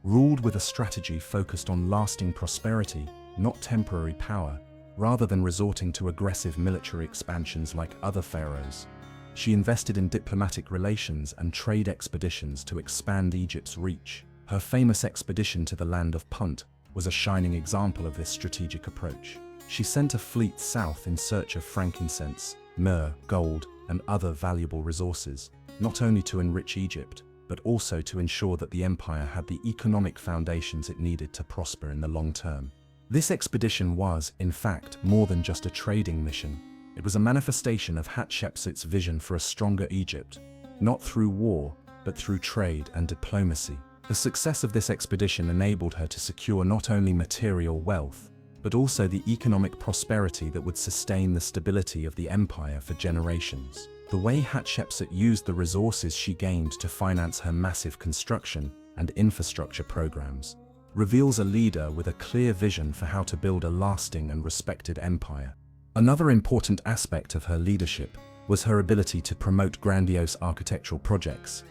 ruled with a strategy focused on lasting prosperity, not temporary power, rather than resorting to aggressive military expansions like other pharaohs. She invested in diplomatic relations and trade expeditions to expand Egypt's reach. Her famous expedition to the land of Punt was a shining example of this strategic approach. She sent a fleet south in search of frankincense, myrrh, gold, and other valuable resources, not only to enrich Egypt, but also to ensure that the empire had the economic foundations it needed to prosper in the long term. This expedition was, in fact, more than just a trading mission. It was a manifestation of Hatshepsut's vision for a stronger Egypt, not through war, but through trade and diplomacy. The success of this expedition enabled her to secure not only material wealth, but also the economic prosperity that would sustain the stability of the empire for generations. The way Hatshepsut used the resources she gained to finance her massive construction and infrastructure programs reveals a leader with a clear vision for how to build a lasting and respected empire. Another important aspect of her leadership was her ability to promote grandiose architectural projects.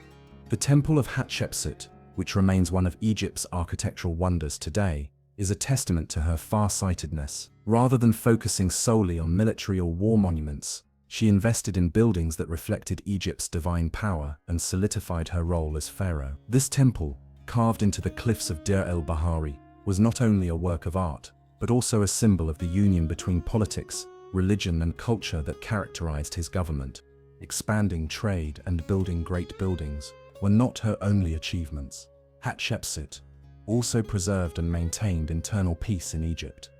The Temple of Hatshepsut, which remains one of Egypt's architectural wonders today, is a testament to her far-sightedness. Rather than focusing solely on military or war monuments, she invested in buildings that reflected Egypt's divine power and solidified her role as pharaoh. This temple, carved into the cliffs of Deir el-Bahari, was not only a work of art, but also a symbol of the union between politics, religion and culture that characterized his government. Expanding trade and building great buildings were not her only achievements. Hatshepsut also preserved and maintained internal peace in Egypt.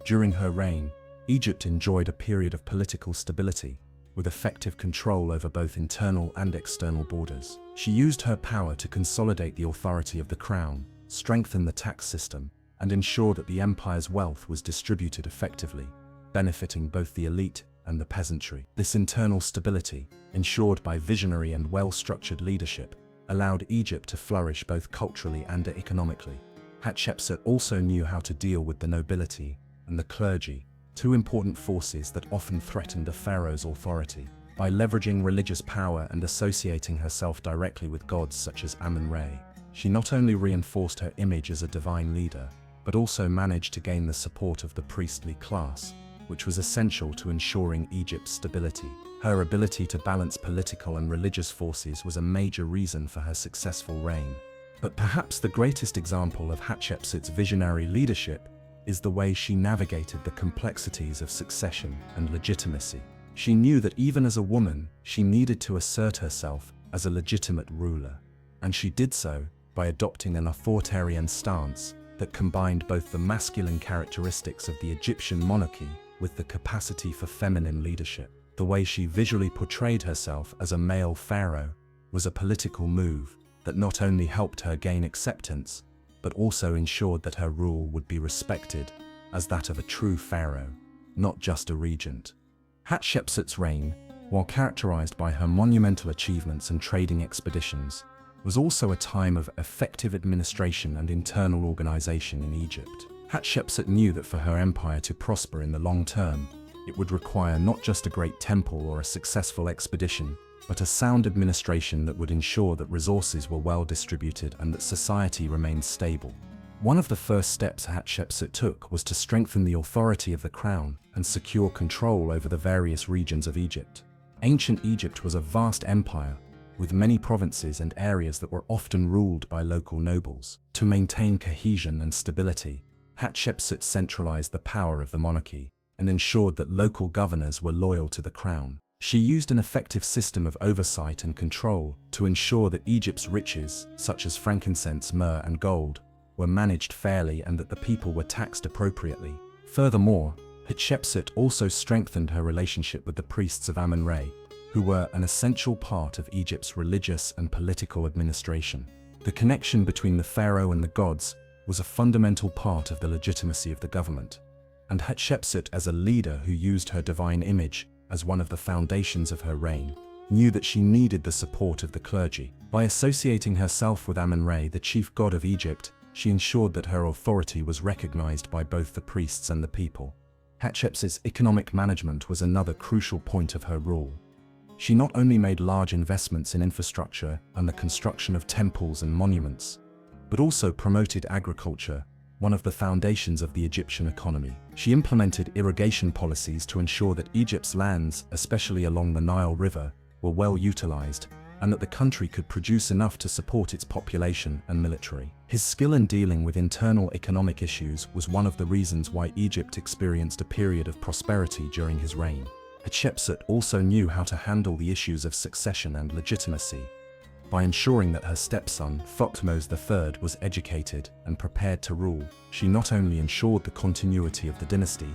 During her reign, Egypt enjoyed a period of political stability, with effective control over both internal and external borders. She used her power to consolidate the authority of the crown, strengthen the tax system, and ensure that the empire's wealth was distributed effectively, benefiting both the elite and the peasantry. This internal stability, ensured by visionary and well-structured leadership, allowed Egypt to flourish both culturally and economically. Hatshepsut also knew how to deal with the nobility and the clergy, two important forces that often threatened a pharaoh's authority. By leveraging religious power and associating herself directly with gods such as Amun-Re, she not only reinforced her image as a divine leader, but also managed to gain the support of the priestly class, which was essential to ensuring Egypt's stability. Her ability to balance political and religious forces was a major reason for her successful reign. But perhaps the greatest example of Hatshepsut's visionary leadership is the way she navigated the complexities of succession and legitimacy. She knew that even as a woman, she needed to assert herself as a legitimate ruler, and she did so by adopting an authoritarian stance that combined both the masculine characteristics of the Egyptian monarchy with the capacity for feminine leadership. The way she visually portrayed herself as a male pharaoh was a political move that not only helped her gain acceptance, but also ensured that her rule would be respected as that of a true pharaoh, not just a regent. Hatshepsut's reign, while characterized by her monumental achievements and trading expeditions, was also a time of effective administration and internal organization in Egypt. Hatshepsut knew that for her empire to prosper in the long term, it would require not just a great temple or a successful expedition, but a sound administration that would ensure that resources were well distributed and that society remained stable. One of the first steps Hatshepsut took was to strengthen the authority of the crown and secure control over the various regions of Egypt. Ancient Egypt was a vast empire, with many provinces and areas that were often ruled by local nobles. To maintain cohesion and stability, Hatshepsut centralized the power of the monarchy and ensured that local governors were loyal to the crown. She used an effective system of oversight and control to ensure that Egypt's riches, such as frankincense, myrrh, and gold, were managed fairly and that the people were taxed appropriately. Furthermore, Hatshepsut also strengthened her relationship with the priests of Amun-Re, who were an essential part of Egypt's religious and political administration. The connection between the pharaoh and the gods was a fundamental part of the legitimacy of the government, and Hatshepsut, as a leader who used her divine image as one of the foundations of her reign, knew that she needed the support of the clergy. By associating herself with Amun-Re, the chief god of Egypt, she ensured that her authority was recognized by both the priests and the people. Hatshepsut's economic management was another crucial point of her rule. She not only made large investments in infrastructure and the construction of temples and monuments, but also promoted agriculture, one of the foundations of the Egyptian economy. She implemented irrigation policies to ensure that Egypt's lands, especially along the Nile River, were well utilized, and that the country could produce enough to support its population and military. His skill in dealing with internal economic issues was one of the reasons why Egypt experienced a period of prosperity during his reign. Hatshepsut also knew how to handle the issues of succession and legitimacy. By ensuring that her stepson, Thutmose III, was educated and prepared to rule, she not only ensured the continuity of the dynasty,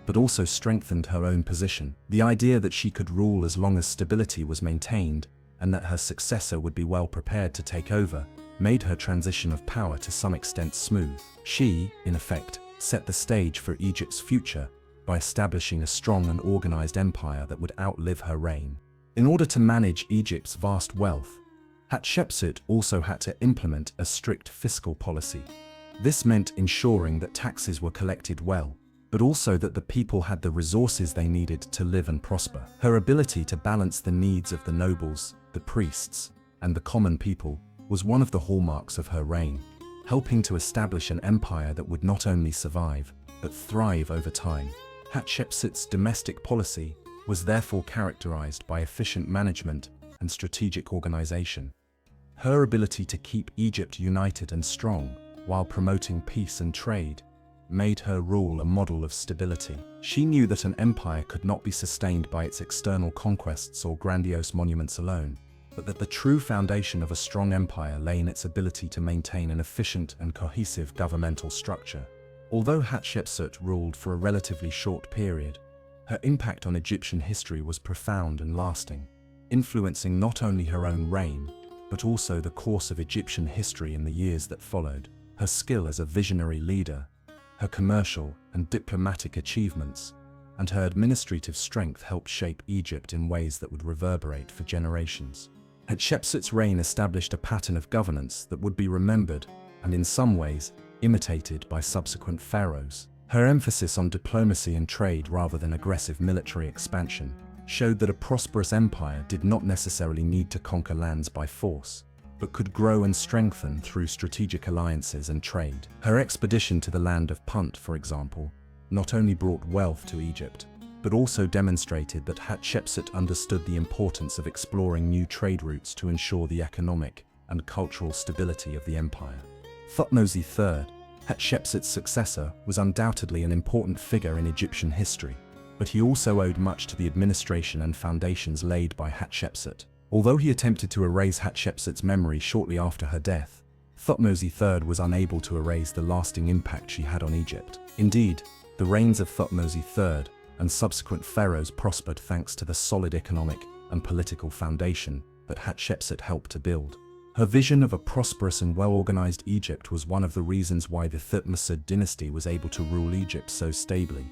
but also strengthened her own position. The idea that she could rule as long as stability was maintained, and that her successor would be well prepared to take over, made her transition of power to some extent smooth. She, in effect, set the stage for Egypt's future by establishing a strong and organized empire that would outlive her reign. In order to manage Egypt's vast wealth, Hatshepsut also had to implement a strict fiscal policy. This meant ensuring that taxes were collected well, but also that the people had the resources they needed to live and prosper. Her ability to balance the needs of the nobles, the priests, and the common people was one of the hallmarks of her reign, helping to establish an empire that would not only survive, but thrive over time. Hatshepsut's domestic policy was therefore characterized by efficient management and strategic organization. Her ability to keep Egypt united and strong, while promoting peace and trade, made her rule a model of stability. She knew that an empire could not be sustained by its external conquests or grandiose monuments alone, but that the true foundation of a strong empire lay in its ability to maintain an efficient and cohesive governmental structure. Although Hatshepsut ruled for a relatively short period, her impact on Egyptian history was profound and lasting, influencing not only her own reign, but also the course of Egyptian history in the years that followed. Her skill as a visionary leader, her commercial and diplomatic achievements, and her administrative strength helped shape Egypt in ways that would reverberate for generations. Hatshepsut's reign established a pattern of governance that would be remembered, and in some ways, imitated by subsequent pharaohs. Her emphasis on diplomacy and trade rather than aggressive military expansion showed that a prosperous empire did not necessarily need to conquer lands by force, but could grow and strengthen through strategic alliances and trade. Her expedition to the land of Punt, for example, not only brought wealth to Egypt, but also demonstrated that Hatshepsut understood the importance of exploring new trade routes to ensure the economic and cultural stability of the empire. Thutmose III, Hatshepsut's successor, was undoubtedly an important figure in Egyptian history, but he also owed much to the administration and foundations laid by Hatshepsut. Although he attempted to erase Hatshepsut's memory shortly after her death, Thutmose III was unable to erase the lasting impact she had on Egypt. Indeed, the reigns of Thutmose III and subsequent pharaohs prospered thanks to the solid economic and political foundation that Hatshepsut helped to build. Her vision of a prosperous and well-organized Egypt was one of the reasons why the Thutmose dynasty was able to rule Egypt so stably,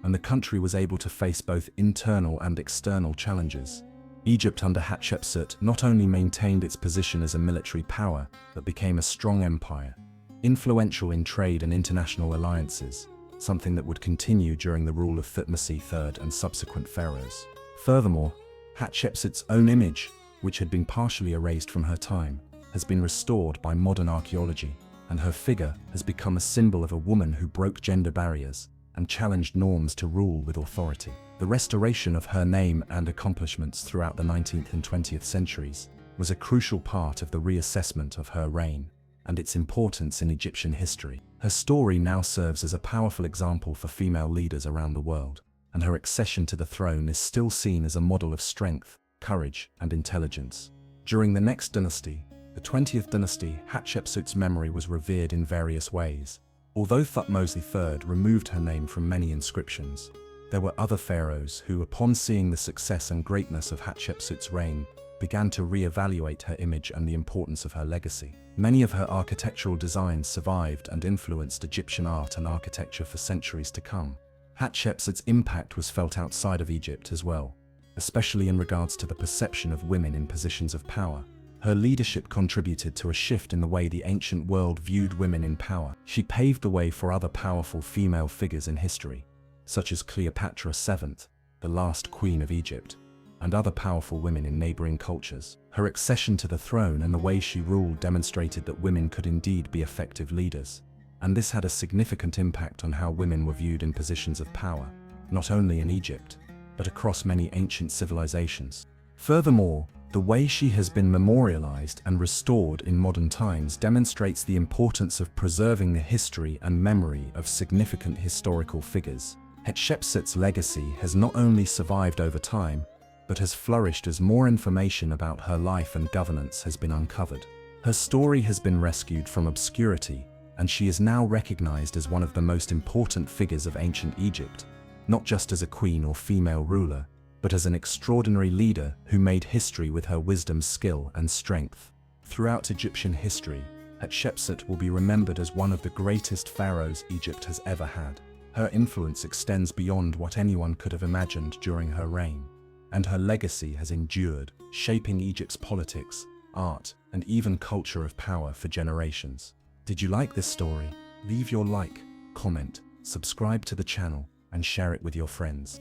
and the country was able to face both internal and external challenges. Egypt under Hatshepsut not only maintained its position as a military power, but became a strong empire, influential in trade and international alliances, something that would continue during the rule of Thutmose III and subsequent pharaohs. Furthermore, Hatshepsut's own image, which had been partially erased from her time, has been restored by modern archaeology, and her figure has become a symbol of a woman who broke gender barriers and challenged norms to rule with authority. The restoration of her name and accomplishments throughout the 19th and 20th centuries was a crucial part of the reassessment of her reign and its importance in Egyptian history. Her story now serves as a powerful example for female leaders around the world, and her accession to the throne is still seen as a model of strength, courage, and intelligence. During the next dynasty, the 20th dynasty, Hatshepsut's memory was revered in various ways. Although Thutmose III removed her name from many inscriptions, there were other pharaohs who, upon seeing the success and greatness of Hatshepsut's reign, began to re-evaluate her image and the importance of her legacy. Many of her architectural designs survived and influenced Egyptian art and architecture for centuries to come. Hatshepsut's impact was felt outside of Egypt as well, especially in regards to the perception of women in positions of power. Her leadership contributed to a shift in the way the ancient world viewed women in power. She paved the way for other powerful female figures in history, such as Cleopatra VII, the last queen of Egypt, and other powerful women in neighboring cultures. Her accession to the throne and the way she ruled demonstrated that women could indeed be effective leaders, and this had a significant impact on how women were viewed in positions of power, not only in Egypt, but across many ancient civilizations. Furthermore, the way she has been memorialized and restored in modern times demonstrates the importance of preserving the history and memory of significant historical figures. Hatshepsut's legacy has not only survived over time, but has flourished as more information about her life and governance has been uncovered. Her story has been rescued from obscurity, and she is now recognized as one of the most important figures of ancient Egypt, not just as a queen or female ruler, but as an extraordinary leader who made history with her wisdom, skill, and strength. Throughout Egyptian history, Hatshepsut will be remembered as one of the greatest pharaohs Egypt has ever had. Her influence extends beyond what anyone could have imagined during her reign, and her legacy has endured, shaping Egypt's politics, art, and even culture of power for generations. Did you like this story? Leave your like, comment, subscribe to the channel, and share it with your friends.